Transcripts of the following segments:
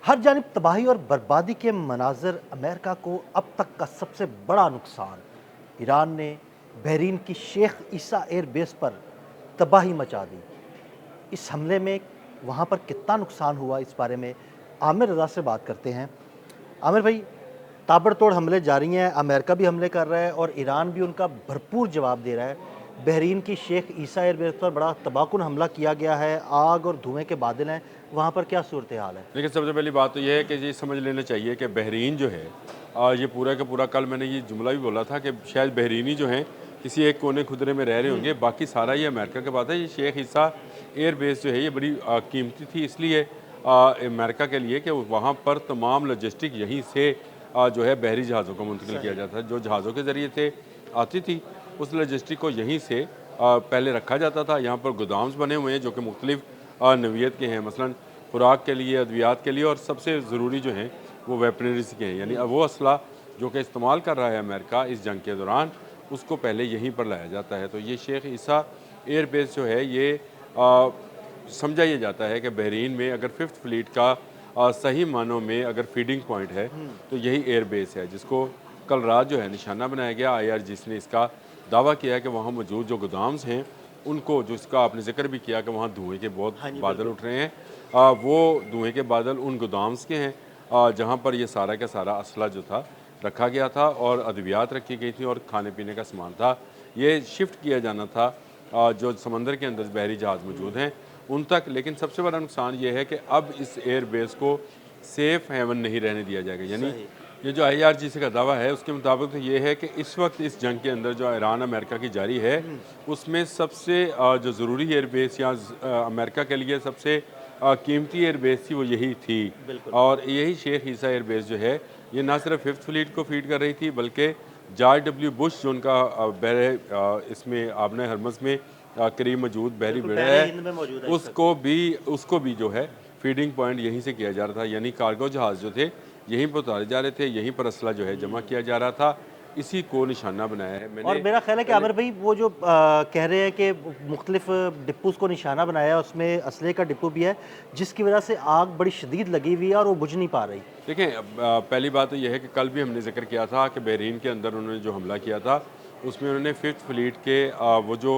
हर जानिब तबाही और बर्बादी के मनाज़र। अमेरिका को अब तक का सबसे बड़ा नुकसान। ईरान ने बहरीन की शेख ईसा एयरबेस पर तबाही मचा दी। इस हमले में वहाँ पर कितना नुकसान हुआ, इस बारे में आमिर रज़ा से बात करते हैं। आमिर भाई, ताबड़तोड़ हमले जारी हैं, अमेरिका भी हमले कर रहा है और ईरान भी उनका भरपूर जवाब दे रहा है। बहरीन की शेख ईसा एयरबेस पर बड़ा तबाहकुन हमला किया गया है, आग और धुएँ के बादल हैं, वहाँ पर क्या सूरत हाल है? देखिए, सबसे पहली बात तो ये है कि ये समझ लेना चाहिए कि बहरीन जो है ये पूरा का पूरा, कल मैंने ये जुमला भी बोला था कि शायद बहरीनी जो हैं किसी एक कोने खुदरे में रह रहे होंगे, बाकी सारा ये अमेरिका के बात है। ये शेख ईसा एयर बेस जो है ये बड़ी कीमती थी इसलिए अमेरिका के लिए कि वहाँ पर तमाम लॉजिस्टिक यहीं से जो है बहरी जहाज़ों को मुंतकिल किया जाता है। जो जहाज़ों के ज़रिए से आती थी उस लॉजिस्टिक को यहीं से पहले रखा जाता था। यहाँ पर गोदाम्स बने हुए हैं जो कि मुख्तलिफ नौइयत के हैं, मसलन खुराक के लिए, अद्वियात के लिए, और सबसे ज़रूरी जो हैं वो वेपनरीज के हैं। यानी वो असला जो कि इस्तेमाल कर रहा है अमेरिका इस जंग के दौरान, उसको पहले यहीं पर लाया जाता है। तो ये शेख ईसा एयर बेस जो है ये समझा ये जाता है कि बहरीन में अगर फिफ्थ फ्लीट का सही मानों में अगर फीडिंग पॉइंट है तो यही एयर बेस है, जिसको कल रात जो है निशाना बनाया गया। IRGC ने इसका दावा किया है कि वहाँ मौजूद जो गोदाम्स हैं उनको, जो इसका आपने जिक्र भी किया कि वहाँ धुएँ के बहुत हाँ जी, बादल बिल्कुल। उठ रहे हैं, वो धुएँ के बादल उन गोदाम्स के हैं जहाँ पर ये सारा का सारा असला जो था रखा गया था और अद्वियात रखी गई थी और खाने पीने का सामान था। ये शिफ्ट किया जाना था जो समंदर के अंदर बहरी जहाज़ मौजूद हैं उन तक। लेकिन सबसे बड़ा नुकसान ये है कि अब इस एयर बेस को सेफ़ हेवन नहीं रहने दिया जाएगा। यानी सही। ये जो IRGC का दावा है उसके मुताबिक तो ये है कि इस वक्त इस जंग के अंदर जो ईरान अमेरिका की जारी है उसमें सबसे जो ज़रूरी एयर बेस या अमेरिका के लिए सबसे कीमती एयर बेस थी वो यही थी। बिल्कुल। और यही शेख ईसा एयर बेस जो है ये ना सिर्फ फिफ्थ फ्लीट को फीड कर रही थी बल्कि जॉर्ज W बुश जो उनका इसमें आबना हरमज़ में करीब मौजूद बहरी बिल्कुल, बेड़ा बहरे है, हिंद में मौजूद है इस वक़्त। उसको भी जो है फीडिंग पॉइंट यहीं से किया जा रहा था। यानी कार्गो जहाज़ जो थे यहीं पर उतारे जा रहे थे, यहीं पर असला जो है जमा किया जा रहा था। इसी को निशाना बनाया है मैंने और मेरा ख़्याल है कि पहले। आमिर भाई, वो जो कह रहे हैं कि मुख्तलिफ़ डिप्पूज़ को निशाना बनाया है, उसमें असले का डिप्पू भी है, जिसकी वजह से आग बड़ी शदीद लगी हुई है और वो बुझ नहीं पा रही। देखें, पहली बात तो यह है कि कल भी हमने जिक्र किया था कि बहरीन के अंदर उन्होंने जो हमला किया था उसमें उन्होंने फिफ्थ फ्लीट के वो जो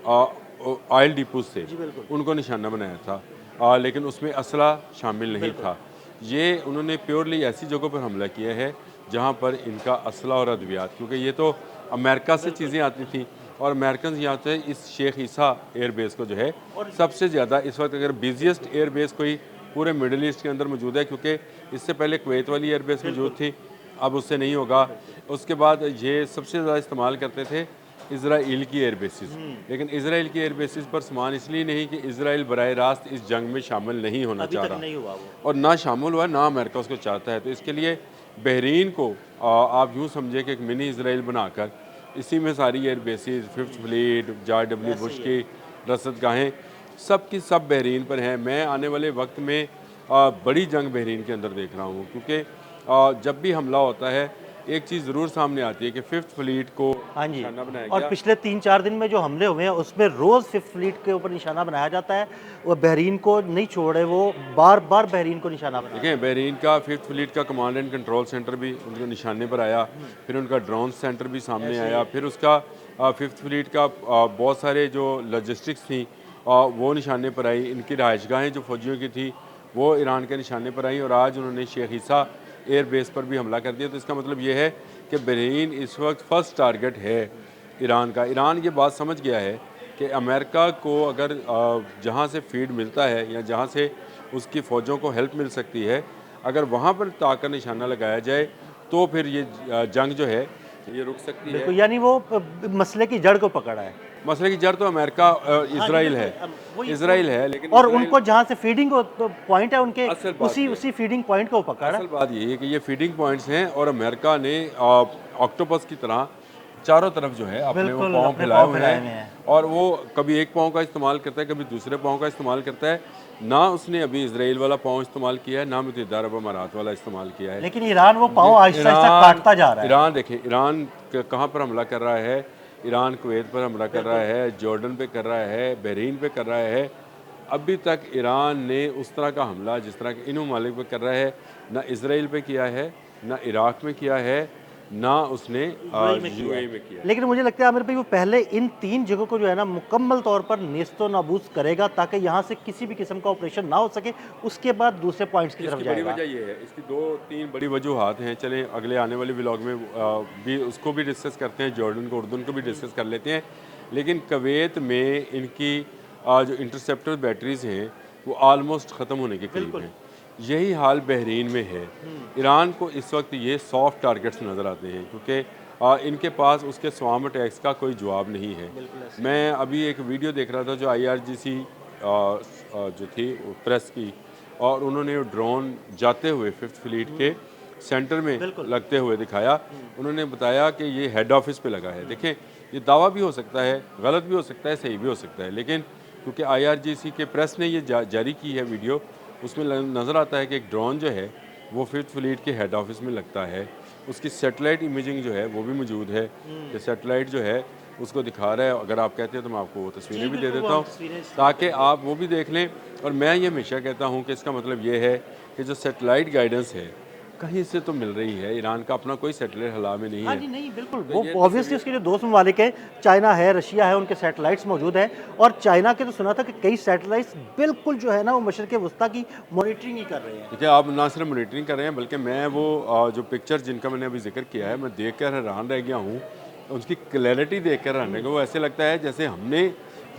ऑयल डिपोज थे जी, बिल्कुल। उनको निशाना बनाया था, लेकिन उसमें असला शामिल नहीं बिल्कुल। था। ये उन्होंने प्योरली ऐसी जगहों पर हमला किया है जहाँ पर इनका असला और अद्वियात, क्योंकि ये तो अमेरिका से चीज़ें आती थी और अमेरिकन यहाँ से इस शेख ईसा एयर बेस को जो है सबसे ज़्यादा इस वक्त अगर बिजिएस्ट एयर बेस कोई पूरे मिडल ईस्ट के अंदर मौजूद है, क्योंकि इससे पहले कुवैत वाली एयरबेस मौजूद थी, अब उससे नहीं होगा। उसके बाद ये सबसे ज़्यादा इस्तेमाल करते थे इसराइल की एयरबेसिस, लेकिन इसराइल की एयरबेसिस पर सामान इसलिए नहीं कि इसराइल बराह रास्त इस जंग में शामिल नहीं होना अभी चाह तक रहा नहीं हुआ वो। और ना शामिल हुआ, ना अमेरिका उसको चाहता है। तो इसके लिए बहरीन को आप यूँ समझे कि एक मिनी इसराइल बनाकर इसी में सारी एयरबेसिस, फिफ्थ फ्लीट, जॉर्ज W ऐसे बुश ही है। की रसद गाहें सब की सब बहरीन पर हैं। मैं आने वाले वक्त में बड़ी जंग बहरीन के अंदर देख रहा हूँ, क्योंकि जब भी हमला होता है एक चीज़ ज़रूर सामने आती है कि फिफ्थ फ्लीट को हाँ जी। निशाना बनाया और गया। पिछले 3-4 दिन में जो हमले हुए हैं, उसमें रोज़ फिफ्थ फ्लीट के ऊपर निशाना बनाया जाता है। वो बहरीन को नहीं छोड़ रहे, वो बार-बार बहरीन को निशाना बना रहे देखें, बहरीन का फिफ्थ फ्लीट का कमांड एंड कंट्रोल सेंटर भी उनके निशाने पर आया, फिर उनका ड्रोन सेंटर भी सामने ऐसे ही आया, है। फिर उसका फिफ्थ फ्लीट का बहुत सारे जो लॉजिस्टिक्स थी वो निशाने पर आई। इनकी रहायशगाहें जो फौजियों की थी वो ईरान के निशाने पर आई और आज उन्होंने शेख ईसा एयर बेस पर भी हमला कर दिया। तो इसका मतलब ये है कि बहरीन इस वक्त फर्स्ट टारगेट है ईरान का। ईरान ये बात समझ गया है कि अमेरिका को अगर जहाँ से फीड मिलता है या जहाँ से उसकी फ़ौजों को हेल्प मिल सकती है, अगर वहाँ पर ताकर निशाना लगाया जाए तो फिर ये जंग जो है ये रुक सकती है। बिल्कुल, यानी वो मसले की जड़ को पकड़ा है। मसले की जड़ तो अमेरिका हाँ जी, इसराइल बिल्कुल। है, वही इसराइल है, लेकिन और इसराइल उनको जहाँ से फीडिंग पॉइंट है उनके, असल बात उसी ये है, उसी फीडिंग पॉइंट को पकड़ा है। असल बात यही है कि ये फीडिंग पॉइंट्स हैं और अमेरिका ने ऑक्टोपस की तरह चारों तरफ जो है अपने वो बिल्कुल, पाँव अपने फैलाए पाँव हुए फैलाए हुए हैं हैं। और वो कभी एक पाँव का इस्तेमाल करता है, कभी दूसरे पाँव का इस्तेमाल करता है। ना उसने अभी इसराइल वाला पाँव इस्तेमाल किया है, ना मुत्तहिदा अरब अमारात वाला इस्तेमाल किया है। लेकिन ईरान वो पाँव आहिस्ता-आहिस्ता ईरान काटता जा रहा है। ईरान देखें, ईरान कहाँ पर हमला कर रहा है? ईरान कुवैत पर हमला कर रहा है, जॉर्डन पे कर रहा है, बहरीन पे कर रहा है। अभी तक ईरान ने उस तरह का हमला जिस तरह के इन ममालिक पे कर रहा है, ना इसराइल पे किया है, ना इराक में किया है, ना उसने यूएई में किया यूएई है। में किया है। लेकिन मुझे लगता है आमिर भाई वो पहले इन 3 जगहों को जो है ना मुकम्मल तौर पर नेस्तनाबूद करेगा ताकि यहाँ से किसी भी किस्म का ऑपरेशन ना हो सके, उसके बाद दूसरे पॉइंट्स की तरफ इसकी बड़ी जाएगा। वजह ये है, इसकी 2-3 बड़ी वजूहात हैं। चलें अगले आने वाले व्लॉग में भी उसको भी डिस्कस करते हैं, जॉर्डन को उर्दन को भी डिस्कस कर लेते हैं। लेकिन कुवैत में इनकी जो इंटरसेप्टर बैटरीज़ हैं वो आलमोस्ट ख़त्म होने के करीब हैं। यही हाल बहरीन में है। ईरान को इस वक्त ये सॉफ्ट टारगेट्स नज़र आते हैं क्योंकि इनके पास उसके स्वाम अटैक्स का कोई जवाब नहीं है। मैं अभी एक वीडियो देख रहा था जो IRGC जो थी वो प्रेस की, और उन्होंने ड्रोन जाते हुए 5th फ्लीट के सेंटर में लगते हुए दिखाया। उन्होंने बताया कि ये हेड ऑफिस पे लगा है। देखें, ये दावा भी हो सकता है, गलत भी हो सकता है, सही भी हो सकता है, लेकिन क्योंकि IRGC के प्रेस ने ये जारी की है वीडियो, उसमें नज़र आता है कि एक ड्रोन जो है वो 5th फ्लीट के हेड ऑफिस में लगता है। उसकी सैटेलाइट इमेजिंग जो है वो भी मौजूद है कि सैटेलाइट जो है उसको दिखा रहा है। अगर आप कहते हैं तो मैं आपको वो तस्वीरें भी दे देता हूँ ताकि आप वो भी देख लें। और मैं ये हमेशा कहता हूँ कि इसका मतलब ये है कि जो सैटेलाइट गाइडेंस है कहीं से तो मिल रही है। ईरान का अपना कोई सैटेलाइट हला में नहीं हाँ है। जी, नहीं बिल्कुल, तो ये वो ऑब्वियसली उसके जो दोस्त ममालिक हैं, चाइना है, रशिया है, उनके सैटेलाइट्स मौजूद हैं। और चाइना के तो सुना था कि कई सैटेलाइट्स बिल्कुल जो है ना वो मशरिक़ वस्ता की मॉनिटरिंग ही कर रहे हैं। देखिए, आप ना सिर्फ मॉनिटरिंग कर रहे हैं बल्कि मैं वो जो पिक्चर जिनका मैंने अभी जिक्र किया है मैं देख कर हैरान रह गया हूँ। उसकी क्लैरिटी देख कर हैरान रह गया। वो ऐसे लगता है जैसे हमने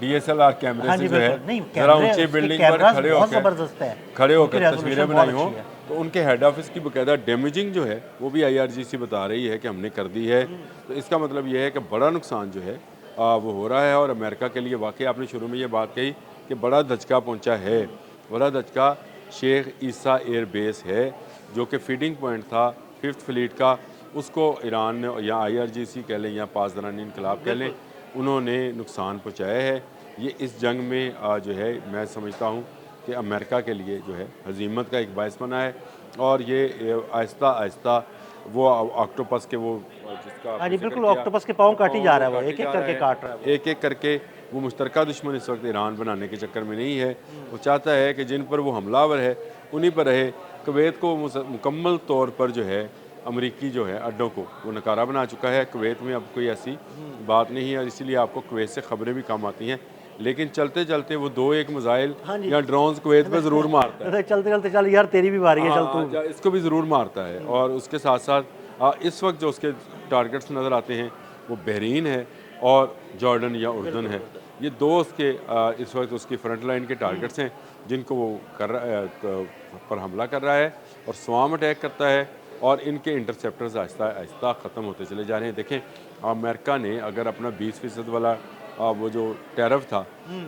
DSLR कैमरे हाँ से जी, जो है बिल्कुल। नहीं, ज़रा कैमरे ऊंची उसके बिल्डिंग पर कैमरास खड़े बहुत होकर ज़बरदस्त है। खड़े उनकी होकर तस्वीरें रेजोल्यूशन बनाई बहुत हों, अच्छी है। तो उनके हेड ऑफिस की बाकायदा डैमेजिंग जो है वो भी IRGC बता रही है कि हमने कर दी है। तो इसका मतलब ये है कि बड़ा नुकसान जो है वो हो रहा है। और अमेरिका के लिए वाकई आपने शुरू में ये बात कही कि बड़ा धचका पहुंचा है। बड़ा धचका शेख ईसा एयर बेस है जो कि फीडिंग पॉइंट था 5th फ्लीट का। उसको ईरान ने या IRGC कह लें या पासदारानी इनकलाब कह लें, उन्होंने नुकसान पहुँचाया है। ये इस जंग में जो है मैं समझता हूँ कि अमेरिका के लिए जो है हजीमत का एक बायस बना है। और ये आहिस्ता आहिस्ता वो ऑक्टोपस के वो जिसका हाँ जी, आपने जिक्र बिल्कुल, किया, ऑक्टोपस के पाँव काटी जा रहा है वो, काटी एक-एक जा करके रहा काट रहा है वो। एक एक करके। वो मुश्तरका दुश्मन इस वक्त ईरान बनाने के चक्कर में नहीं है। वो चाहता है कि जिन पर वो हमलावर है उन्हीं पर रहे। कुवैत को मुकम्मल तौर पर जो है अमरीकी जो है अड्डों को वो नकारा बना चुका है। कुवैत में अब कोई ऐसी बात नहीं है और इसीलिए आपको कुवैत से खबरें भी कम आती हैं। लेकिन चलते चलते वो 2-1 मिसाइल हाँ जी। या ड्रोन्स कुवैत पे ज़रूर मारता है। चलते-चलते चल यार तेरी भी बारी है, चल हाँ, तू। इसको भी ज़रूर मारता है। और उसके साथ साथ इस वक्त जो उसके टारगेट्स नज़र आते हैं वो बहरीन है और जॉर्डन या उर्दन है। ये दो उसके इस वक्त उसकी फ्रंट लाइन के टारगेट्स हैं जिनको वो कर रहा है पर हमला कर रहा है और स्वाम अटैक करता है। और इनके इंटरसेप्टर्स आहिस्ता आहिस्ता ख़त्म होते चले जा रहे हैं। देखें, अमेरिका ने अगर अपना 20% वाला वो जो टैरिफ था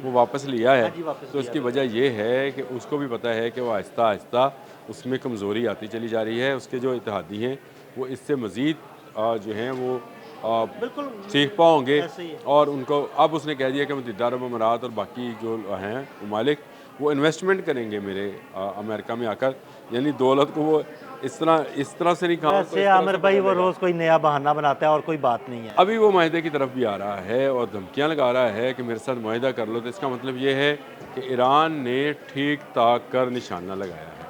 वो वापस लिया है, हाँ जी, वापस तो लिया इसकी वजह ये है कि उसको भी पता है कि वो आहिस्ता आहिस्ता उसमें कमज़ोरी आती चली जा रही है। उसके जो इत्तेहादी हैं वो इससे मज़ीद जो हैं वो बिल्कुल सीख पाओगे। ऐसे ही है। और उनको अब उसने कह दिया कि मुत्तहिदा अरब अमारात और बाकी जो हैं ममालिक वो इन्वेस्टमेंट करेंगे मेरे अमेरिका में आकर। यानी दौलत को वो इस तरह से नहीं कहा। वैसे आमिर भाई वो रोज़ कोई नया बहाना बनाता है और कोई बात नहीं है। अभी वो माहिदे की तरफ भी आ रहा है और धमकियां लगा रहा है कि मेरे साथ मुआहिदा कर लो। तो इसका मतलब ये है कि ईरान ने ठीक ठाक कर निशाना लगाया है।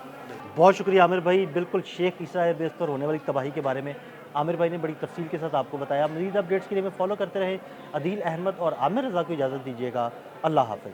बहुत शुक्रिया आमिर भाई, बिल्कुल शेख ईसा एयरबेस पर होने वाली तबाही के बारे में आमिर भाई ने बड़ी तफसील के साथ आपको बताया। मज़ीद अपडेट्स के लिए हमें फॉलो करते रहे। अदील अहमद और आमिर रज़ा को इजाज़त दीजिएगा। अल्लाह हाफ़िज़।